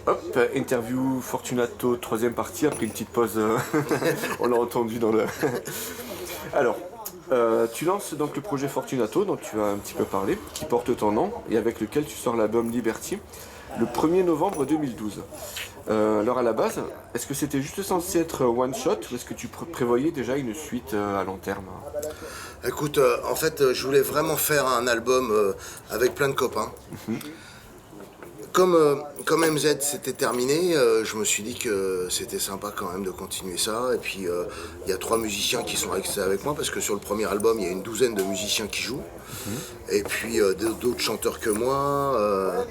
Hop, interview Fortunato, troisième partie, après une petite pause, on l'a entendu dans le... Alors, tu lances donc le projet Fortunato, dont tu as un petit peu parlé, qui porte ton nom, et avec lequel tu sors l'album Liberty, le 1er novembre 2012. Alors à la base, est-ce que c'était juste censé être one shot, ou est-ce que tu prévoyais déjà une suite à long terme? Écoute, en fait, je voulais vraiment faire un album avec plein de copains. Comme MZ c'était terminé, je me suis dit que c'était sympa quand même de continuer ça. Et puis il y a 3 musiciens qui sont restés avec moi parce que sur le premier album il y a une douzaine de musiciens qui jouent. Et puis d'autres chanteurs que moi.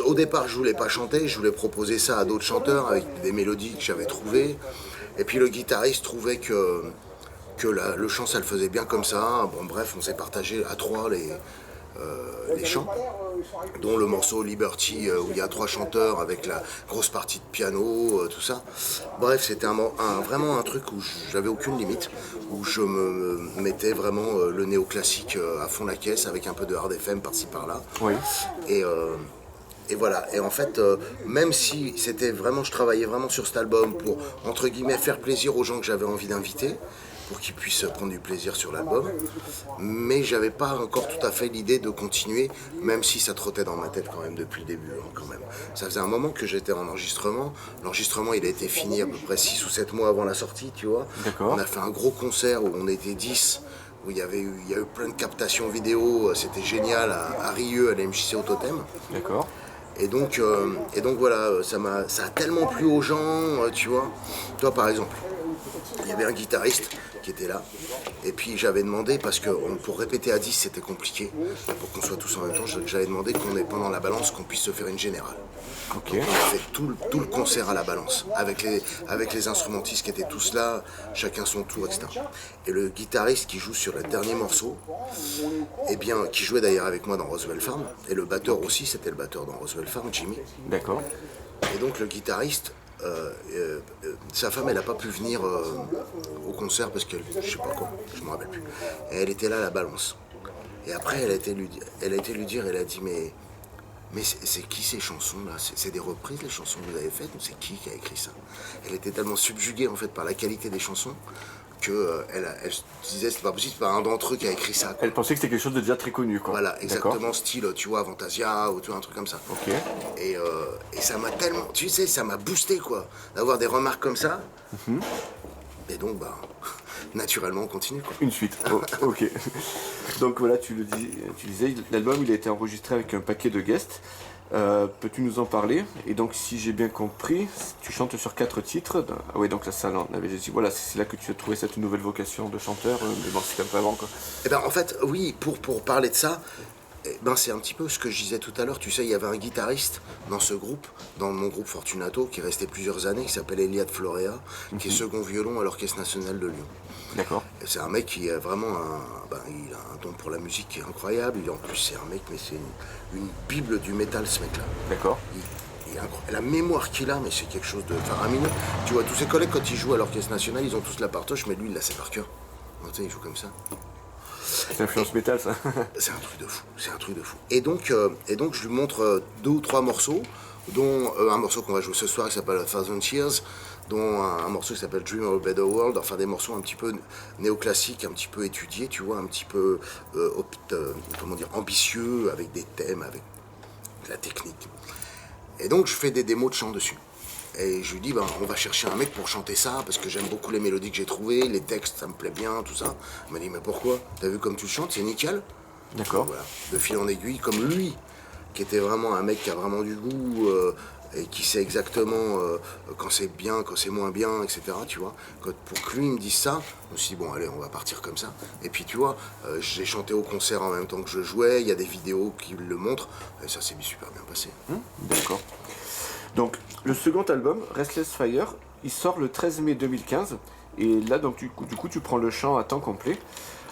Au départ je voulais pas chanter, je voulais proposer ça à d'autres chanteurs avec des mélodies que j'avais trouvées. Et puis le guitariste trouvait que le chant ça le faisait bien comme ça. Bon bref, on s'est partagé à 3 les chants, dont le morceau Liberty où il y a 3 chanteurs avec la grosse partie de piano, tout ça. Bref, c'était vraiment un truc où j'avais aucune limite, où je me mettais vraiment le néoclassique à fond la caisse avec un peu de hard FM par-ci par-là. Oui. Et voilà, et en fait, même si c'était vraiment, je travaillais vraiment sur cet album pour, entre guillemets, faire plaisir aux gens que j'avais envie d'inviter, pour qu'ils puissent prendre du plaisir sur l'album, mais j'avais pas encore tout à fait l'idée de continuer, même si ça trottait dans ma tête quand même depuis le début, hein, quand même. Ça faisait un moment que j'étais en enregistrement, l'enregistrement il a été fini à peu près 6 ou 7 mois avant la sortie, tu vois. D'accord. On a fait un gros concert où on était 10, où il y a eu plein de captations vidéo, c'était génial, à Rieux, à la MJC au Totem. D'accord. Et donc voilà, ça a tellement plu aux gens, tu vois. Toi par exemple, il y avait un guitariste qui était là, et puis j'avais demandé, parce que pour répéter à 10 c'était compliqué, pour qu'on soit tous en même temps, j'avais demandé qu'on ait pendant la balance qu'on puisse se faire une générale. Ok. Donc on a fait tout le concert à la balance, avec les instrumentistes qui étaient tous là, chacun son tour, etc. Et le guitariste qui joue sur le dernier morceau, eh bien, qui jouait d'ailleurs avec moi dans Roswell Farm, et le batteur aussi, c'était le batteur dans Roswell Farm, Jimmy. D'accord. Et donc le guitariste, sa femme, elle n'a pas pu venir au concert parce que je sais pas quoi, je me rappelle plus. Et elle était là à la balance. Et après, elle a été lui dire, elle a dit mais c'est qui ces chansons là? C'est des reprises les chansons que vous avez faites ou c'est qui a écrit ça? Elle était tellement subjuguée en fait par la qualité des chansons que elle se disait c'est pas possible, c'est pas un d'entre eux qui a écrit ça, quoi. Elle pensait que c'était quelque chose de déjà très connu, quoi. Voilà, exactement, D'accord. style, tu vois, Fantasia ou tu vois, un truc comme ça. Ok. Et ça m'a tellement, tu sais, ça m'a boosté, quoi, d'avoir des remarques comme ça. Et donc, bah, naturellement, on continue, quoi. Une suite. Oh, ok. Donc voilà, tu disais, l'album il a été enregistré avec un paquet de guests. Peux-tu nous en parler? Et donc, si j'ai bien compris, tu chantes sur 4 titres. Ah oui, donc ça, on avait dit, voilà, c'est là que tu as trouvé cette nouvelle vocation de chanteur. Mais bon, c'est un peu avant, quoi. Et ben, en fait, oui, pour parler de ça, eh ben, c'est un petit peu ce que je disais tout à l'heure. Tu sais, il y avait un guitariste dans ce groupe, dans mon groupe Fortunato, qui est resté plusieurs années, qui s'appelle Eliade Florea, qui est second violon à l'Orchestre National de Lyon. D'accord. Et c'est un mec qui a vraiment il a un don pour la musique qui est incroyable. En plus, c'est un mec, mais c'est une bible du métal, ce mec-là. D'accord. Il est incroyable. La mémoire qu'il a, mais c'est quelque chose de faramineux. Tu vois, tous ses collègues, quand ils jouent à l'Orchestre National, ils ont tous la partoche, mais lui, il la sait par cœur. Tu sais, il joue comme ça. C'est influence métal, ça. C'est un truc de fou, c'est un truc de fou. Et donc je lui montre 2 ou 3 morceaux, dont un morceau qu'on va jouer ce soir qui s'appelle A Thousand Years, dont un morceau qui s'appelle Dream of a Better World, enfin des morceaux un petit peu néoclassiques, un petit peu étudiés, tu vois, un petit peu, comment dire, ambitieux, avec des thèmes, avec de la technique. Et donc je fais des démos de chant dessus. Et je lui dis, ben, on va chercher un mec pour chanter ça, parce que j'aime beaucoup les mélodies que j'ai trouvées, les textes, ça me plaît bien, tout ça. Il m'a dit, mais pourquoi? T'as vu comme tu chantes, c'est nickel. D'accord. Voilà, de fil en aiguille, comme lui, qui était vraiment un mec qui a vraiment du goût, et qui sait exactement quand c'est bien, quand c'est moins bien, etc. Tu vois, pour que lui me dise ça, je me suis dit, bon, allez, on va partir comme ça. Et puis, tu vois, j'ai chanté au concert en même temps que je jouais, il y a des vidéos qui le montrent, et ça s'est super bien passé. D'accord. Donc, le second album, Restless Fire, il sort le 13 mai 2015. Et là, donc, du coup, tu prends le chant à temps complet.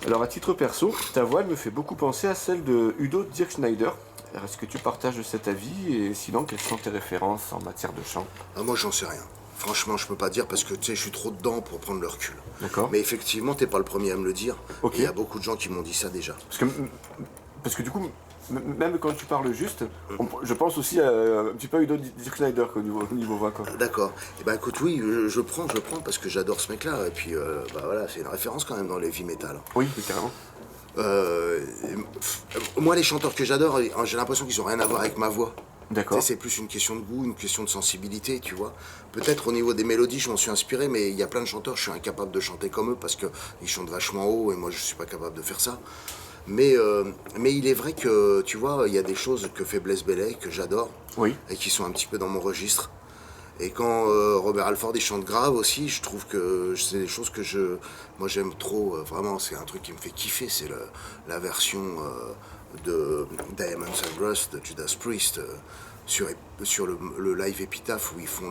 Alors, à titre perso, ta voix, elle me fait beaucoup penser à celle de Udo Dirkschneider. Alors, est-ce que tu partages cet avis? Et sinon, quelles sont tes références en matière de chant? Ah, moi, j'en sais rien. Franchement, je peux pas dire parce que tu sais, je suis trop dedans pour prendre le recul. D'accord. Mais effectivement, t'es pas le premier à me le dire. Ok. Et il y a beaucoup de gens qui m'ont dit ça déjà. Parce que du coup, même quand tu parles juste, je pense aussi à un petit peu à Udo Dirk Schneider quoi, au niveau voix. Quoi. D'accord. Et ben écoute, oui, je prends parce que j'adore ce mec-là. Et puis, bah voilà, c'est une référence quand même dans les heavy metal. Oui, carrément. Moi, les chanteurs que j'adore, j'ai l'impression qu'ils ont rien à voir avec ma voix. D'accord. C'est plus une question de goût, une question de sensibilité, tu vois. Peut-être au niveau des mélodies, je m'en suis inspiré, mais il y a plein de chanteurs, je suis incapable de chanter comme eux parce qu'ils chantent vachement haut et moi, je suis pas capable de faire ça. Mais il est vrai que, tu vois, il y a des choses que fait Blaise Bayley, que j'adore, Oui. et qui sont un petit peu dans mon registre. Et quand Robert Alford il chante grave aussi, je trouve que c'est des choses que moi j'aime trop. Vraiment, c'est un truc qui me fait kiffer. C'est la version de Diamonds and Rust de Judas Priest sur le live Epitaph où ils font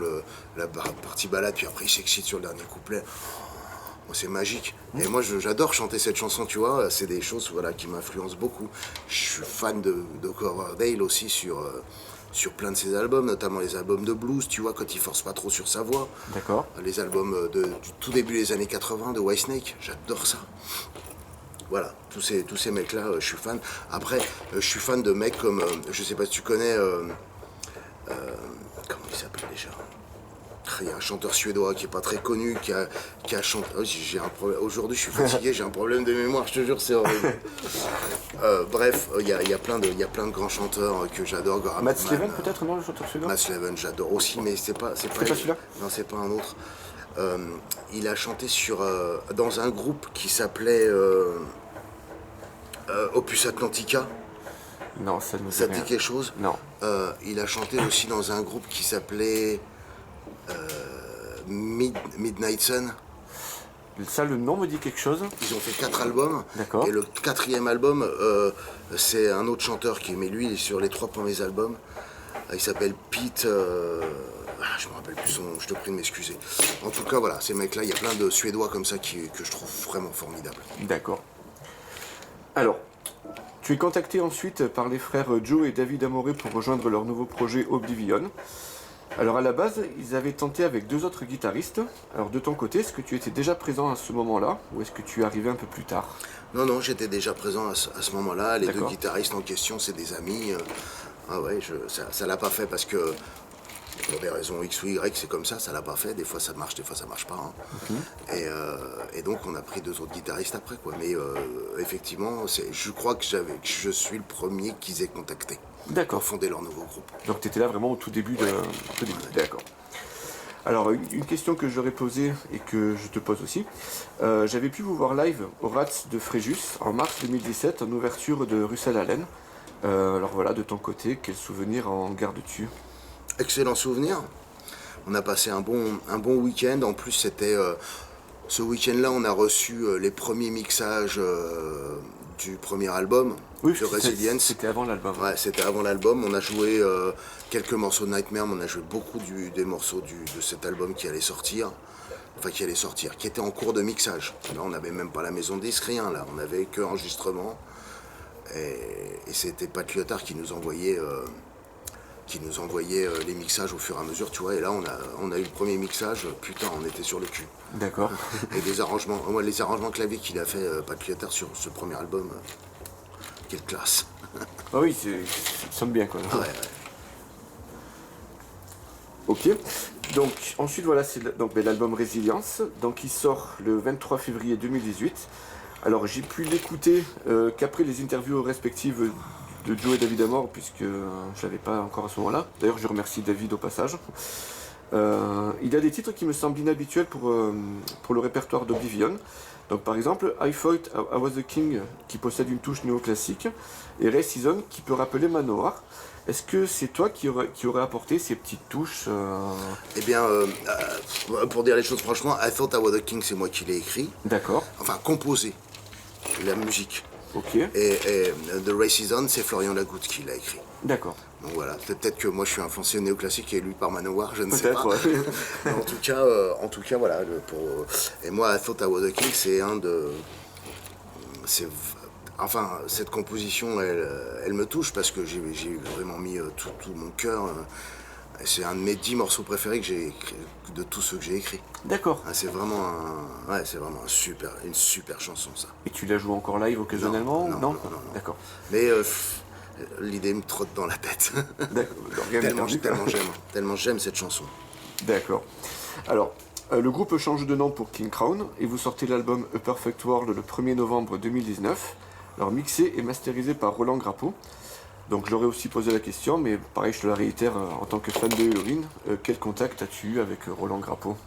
la partie balade, puis après ils s'excitent sur le dernier couplet. Oh, c'est magique. Et moi j'adore chanter cette chanson, tu vois. C'est des choses voilà, qui m'influencent beaucoup. Je suis fan de Coverdale aussi sur plein de ses albums, notamment les albums de blues, tu vois, quand il force pas trop sur sa voix. D'accord. Les albums du tout début des années 80 de Whitesnake, j'adore ça. Voilà, tous ces mecs-là, je suis fan. Après, je suis fan de mecs comme, je sais pas si tu connais, comment il s'appelle déjà? Il y a un chanteur suédois qui est pas très connu, qui a chanté. Oh, j'ai un problème. Aujourd'hui, je suis fatigué, j'ai un problème de mémoire, je te jure, c'est horrible. Bref, il y a plein de grands chanteurs que j'adore. Matt Sleven, peut-être, non, le chanteur suédois. Matt Sleven, j'adore aussi, mais c'est pas celui-là. Non, c'est pas un autre. Il a chanté dans un groupe qui s'appelait Opus Atlantica. Non, ça ne me dit Ça te rien. dit quelque chose? Non. Il a chanté aussi dans un groupe qui s'appelait Midnight Sun. Ça, le nom me dit quelque chose. Ils ont fait 4 albums. D'accord. Et le 4e album, c'est un autre chanteur mais lui, il est sur les 3 premiers albums. Il s'appelle Pete. Je me rappelle plus son nom, je te prie de m'excuser. En tout cas, voilà, ces mecs-là, il y a plein de Suédois comme ça que je trouve vraiment formidables. D'accord. Alors, tu es contacté ensuite par les frères Joe et David Amore pour rejoindre leur nouveau projet Oblivion. Alors à la base, ils avaient tenté avec 2 autres guitaristes. Alors de ton côté, est-ce que tu étais déjà présent à ce moment-là ou est-ce que tu es arrivé un peu plus tard? Non, j'étais déjà présent à ce moment-là. Les 2 D'accord. guitaristes en question, c'est des amis. Ah ouais, ça l'a pas fait parce que pour des raisons X ou Y, c'est comme ça l'a pas fait. Des fois ça marche, des fois ça marche pas. Hein. Et donc on a pris 2 autres guitaristes après, quoi. Mais effectivement, je crois que je suis le premier qu'ils aient contacté. D'accord. Pour fonder leur nouveau groupe. Donc tu étais là vraiment au tout début de... D'accord. Alors une question que j'aurais posée et que je te pose aussi. J'avais pu vous voir live au Rats de Fréjus en mars 2017 en ouverture de Russell Allen. Alors voilà, de ton côté, quel souvenir en gardes-tu? Excellent souvenir. On a passé un bon week-end. En plus, c'était ce week-end-là, on a reçu les premiers mixages du premier album Oui, de Resilience. c'était avant l'album. Ouais, c'était avant l'album. On a joué quelques morceaux de Nightmare, mais on a joué beaucoup des morceaux de cet album qui allait sortir. Enfin, qui était en cours de mixage. Là, on n'avait même pas la maison de disque, rien. Là, on n'avait que enregistrement. Et c'était Pat Lyotard qui nous envoyait les mixages au fur et à mesure, tu vois. Et là, on a eu le premier mixage, putain, on était sur le cul. D'accord. Et les arrangements clavier qu'il a fait, Pat Lyotard, sur ce premier album, quelle classe. Ah oui, ça sonne bien quoi. Ouais. Ok. Donc ensuite voilà, c'est l'album Résilience. Donc il sort le 23 février 2018. Alors j'ai pu l'écouter qu'après les interviews respectives de Joe et David Amore, puisque je l'avais pas encore à ce moment-là. D'ailleurs je remercie David au passage. Il y a des titres qui me semblent inhabituels pour le répertoire d'Oblivion. Donc par exemple, I Thought I Was the King qui possède une touche néoclassique et Ray Season qui peut rappeler Manowar. Est-ce que c'est toi qui aurais apporté ces petites touches Eh bien, pour dire les choses franchement, I Thought I Was the King, c'est moi qui l'ai écrit. D'accord. Enfin, composé, la musique. Ok. Et The Ray Season, c'est Florian Lagoutte qui l'a écrit. D'accord. Donc voilà, peut-être que moi je suis influencé néoclassique et lui par Manowar, je ne sais pas. Peut-être, ouais. Mais en tout cas, voilà. Et moi, I Thought I Was the King, c'est enfin, cette composition, elle me touche parce que j'ai vraiment mis tout mon cœur. C'est un de mes 10 morceaux préférés que j'ai écrit, de tous ceux que j'ai écrits. D'accord. C'est vraiment une super chanson, ça. Et tu la joues encore live occasionnellement? Non. D'accord. Mais l'idée me trotte dans la tête. D'accord, rien n'est perdu. Tellement j'aime cette chanson. D'accord. Alors, le groupe change de nom pour King Crown et vous sortez l'album A Perfect World le 1er novembre 2019. Alors, mixé et masterisé par Roland Grapeau. Donc, je leur ai aussi posé la question, mais pareil, je te la réitère en tant que fan de Helloween. Quel contact as-tu eu avec Roland Grapeau?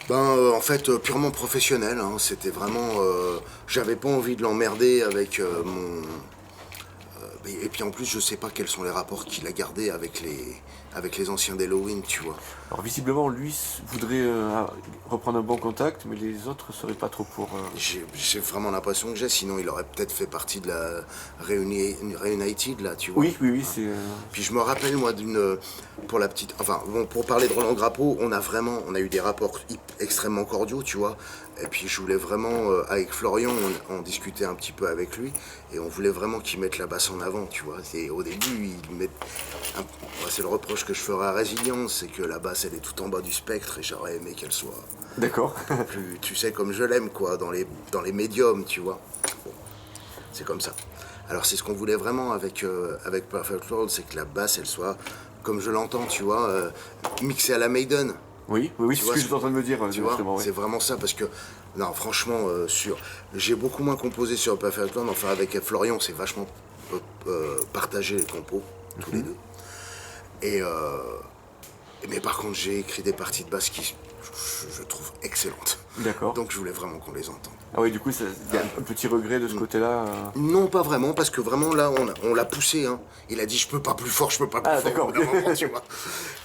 En fait, purement professionnel, hein. C'était vraiment... j'avais pas envie de l'emmerder avec mon... et puis en plus, je sais pas quels sont les rapports qu'il a gardés avec les anciens d'Helloween, tu vois. Alors, visiblement, lui voudrait reprendre un bon contact, mais les autres seraient pas trop pour... J'ai vraiment l'impression que sinon il aurait peut-être fait partie de la Reunited, là, tu vois. Oui, c'est... Puis je me rappelle, moi, pour la petite... Enfin, bon, pour parler de Roland Grapeau, on a eu des rapports extrêmement cordiaux, tu vois. Et puis je voulais vraiment, avec Florian, on discutait un petit peu avec lui, et on voulait vraiment qu'il mette la basse en avant, tu vois. Et au début, c'est le reproche que je ferai à Résilience, c'est que la basse, elle est tout en bas du spectre, et j'aurais aimé qu'elle soit... D'accord. plus, tu sais, comme je l'aime, quoi, dans les médiums, tu vois. Bon, c'est comme ça. Alors c'est ce qu'on voulait vraiment avec Perfect World, c'est que la basse, elle soit, comme je l'entends, tu vois, mixée à la Maiden. Oui, c'est ce que j'étais en train de me dire. Tu vois, ouais. c'est vraiment ça, parce que, non, franchement, j'ai beaucoup moins composé sur Perfect World, enfin avec Florian, c'est vachement partagé les compos, tous les deux. Mais par contre, j'ai écrit des parties de basse qui, je trouve, excellentes. D'accord. Donc je voulais vraiment qu'on les entende. Ah oui, du coup, il y a un petit regret de ce côté-là. Non, pas vraiment, parce que vraiment là, on l'a poussé. Hein. Il a dit, je peux pas plus fort, je peux pas plus fort. D'accord. Moment, tu vois.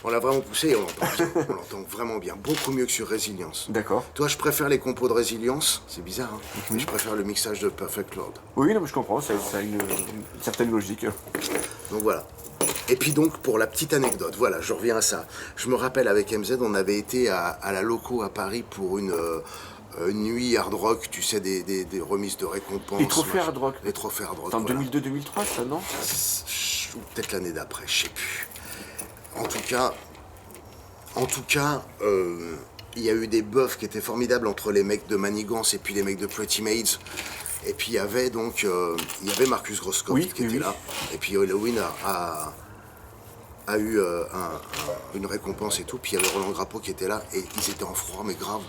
On l'a vraiment poussé et on l'entend bien. On l'entend vraiment bien, beaucoup mieux que sur Résilience. D'accord. Toi, je préfère les compos de Résilience, c'est bizarre, hein, mais je préfère le mixage de Perfect Lord. Oui, non, mais je comprends, ça a une certaine logique. Donc voilà. Et puis donc, pour la petite anecdote, voilà, je reviens à ça. Je me rappelle, avec MZ, on avait été à la Loco à Paris pour une nuit hard rock, tu sais, des remises de récompenses. Les trophées hard rock. Les trophées hard rock, C'est en voilà. 2002-2003, ça, non? Ou peut-être l'année d'après, je sais plus. En tout cas, il y a eu des buffs qui étaient formidables entre les mecs de Manigance et puis les mecs de Pretty Maids. Et puis il y avait donc Marcus Groskopf qui était là. Et puis Helloween a eu une récompense et tout. Puis il y avait Roland Grapeau qui était là et ils étaient en froid, mais grave.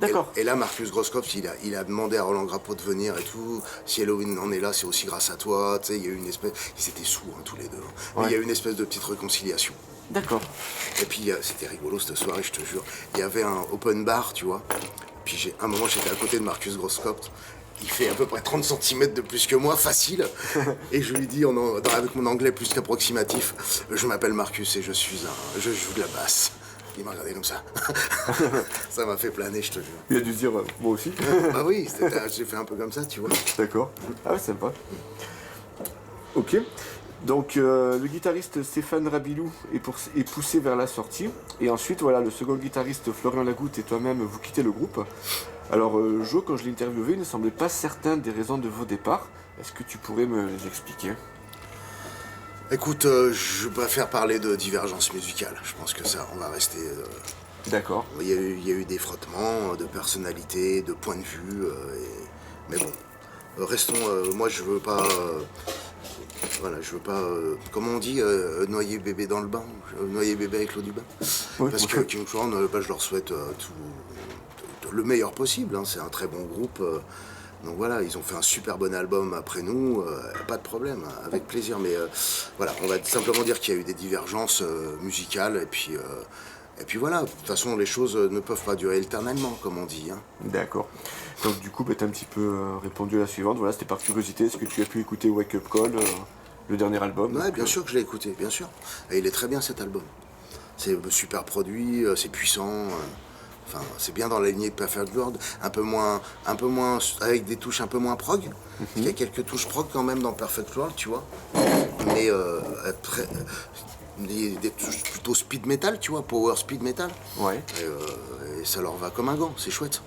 D'accord. Et là, Marcus Groskopf, il a demandé à Roland Grapeau de venir et tout. Si Helloween en est là, c'est aussi grâce à toi. Tu sais, il y a eu une espèce... Ils étaient sourds, hein, tous les deux. Mais il y a eu une espèce de petite réconciliation. D'accord. Et puis, c'était rigolo cette soirée, je te jure. Il y avait un open bar, tu vois. Puis, un moment, j'étais à côté de Marcus Groskopf. Il fait à peu près 30 cm de plus que moi, facile. Et je lui dis, avec mon anglais plus qu'approximatif, je m'appelle Marcus et je joue de la basse. Il m'a regardé comme ça. Ça m'a fait planer, je te jure. Il a dû se dire, moi aussi. Bah oui, j'ai fait un peu comme ça, tu vois. D'accord. Ah ouais, sympa. Ok. Donc le guitariste Stéphane Rabilou est poussé vers la sortie. Et ensuite, voilà, le second guitariste Florian Lagoutte et toi-même, vous quittez le groupe. Alors Jo, quand je l'ai interviewé, il ne semblait pas certain des raisons de vos départs. Est-ce que tu pourrais me les expliquer? Écoute, je préfère parler de divergence musicale. Je pense que ça, on va rester... D'accord. Il y a eu des frottements de personnalité, de points de vue. Mais bon, restons... moi, je veux pas... voilà, je veux pas... comment on dit noyer bébé dans le bain, noyer bébé avec l'eau du bain. Oui, Parce que King Crown, je leur souhaite le meilleur possible. Hein. C'est un très bon groupe. Donc voilà, ils ont fait un super bon album après nous, pas de problème, avec plaisir. Mais voilà, on va simplement dire qu'il y a eu des divergences musicales et puis voilà. De toute façon, les choses ne peuvent pas durer éternellement, comme on dit. Hein. D'accord. Donc du coup, tu as un petit peu répondu à la suivante. Voilà, c'était par curiosité. Est-ce que tu as pu écouter Wake Up Call, le dernier album? Ouais, bien sûr que je l'ai écouté, bien sûr. Et il est très bien cet album. C'est super produit, c'est puissant. Enfin, c'est bien dans la lignée de Perfect World, un peu moins, avec des touches un peu moins prog. Il y a quelques touches prog quand même dans Perfect World, tu vois. Mais des touches plutôt speed metal, tu vois, power speed metal. Ouais. Et ça leur va comme un gant, c'est chouette.